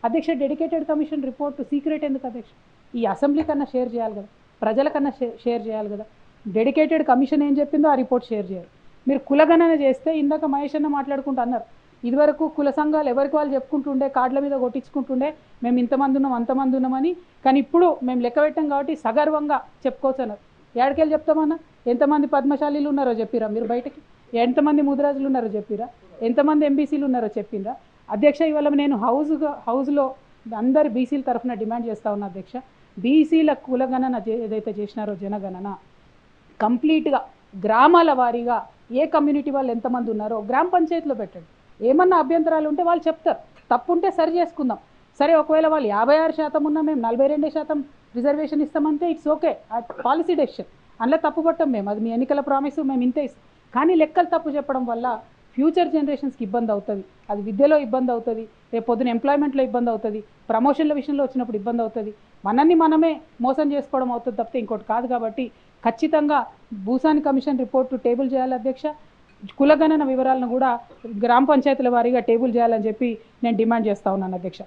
అధ్యక్ష dedicated commission report secret ఎందుకు అధ్యక్ష? ఈ అసెంబ్లీ కన్నా షేర్ చేయాలి కదా, ప్రజలకన్నా షేర్ చేయాలి కదా. డెడికేటెడ్ కమిషన్ ఏం చెప్పిందో ఆ రిపోర్ట్ షేర్ చేయాలి. మీరు కులగణన చేస్తే ఇందాక మహేష్ అన్న మాట్లాడుకుంటూ అన్నారు, ఇదివరకు కుల సంఘాలు ఎవరికి వాళ్ళు చెప్పుకుంటుండే, కార్డుల మీద కొట్టించుకుంటుండే మేము ఇంతమంది ఉన్నాం అంతమంది ఉన్నామని. కానీ ఇప్పుడు మేము లెక్క పెట్టాం కాబట్టి సగర్వంగా చెప్పుకోవచ్చు అన్నారు. ఏడకెళ్ళి చెప్తామన్నా? ఎంతమంది పద్మశాలీలు ఉన్నారో చెప్పిరా మీరు బయటకి? ఎంతమంది ముదిరాజులు ఉన్నారో చెప్పిరా? ఎంతమంది ఎంబీసీలు ఉన్నారో చెప్పిందా? అధ్యక్ష ఇవాళ నేను హౌస్లో అందరు బీసీల తరఫున డిమాండ్ చేస్తా ఉన్నా అధ్యక్ష, బీసీల కులగణన ఏదైతే చేసినారో జనగణన కంప్లీట్గా గ్రామాల వారీగా ఏ కమ్యూనిటీ వాళ్ళు ఎంతమంది ఉన్నారో గ్రామ పంచాయతీలో పెట్టండి. ఏమన్నా అభ్యంతరాలు ఉంటే వాళ్ళు చెప్తారు, తప్పు ఉంటే సరి చేసుకుందాం. సరే ఒకవేళ వాళ్ళు 56% ఉన్నా మేము 42% రిజర్వేషన్ ఇస్తామంటే ఇట్స్ ఓకే, పాలసీ డెసిషన్, అందులో తప్పు పట్టం మేము, అది మీ ఎన్నికల ప్రామిస్, మేము ఇంతే ఇస్తాం. కానీ లెక్కలు తప్పు చెప్పడం వల్ల ఫ్యూచర్ జనరేషన్స్కి ఇబ్బంది అవుతుంది, అది విద్యలో ఇబ్బంది అవుతుంది, రేపు పొద్దున ఎంప్లాయ్మెంట్లో ఇబ్బంది అవుతుంది, ప్రమోషన్ల విషయంలో వచ్చినప్పుడు ఇబ్బంది అవుతుంది, మనమే మోసం చేసుకోవడం అవుతుంది తప్పితే ఇంకోటి కాదు. కాబట్టి ఖచ్చితంగా భూసాని కమిషన్ రిపోర్టు టేబుల్ చేయాలి అధ్యక్ష. కులగణన వివరాలను కూడా గ్రామ పంచాయతీల వారీగా టేబుల్ చేయాలని చెప్పి నేను డిమాండ్ చేస్తా ఉన్నాను అధ్యక్ష.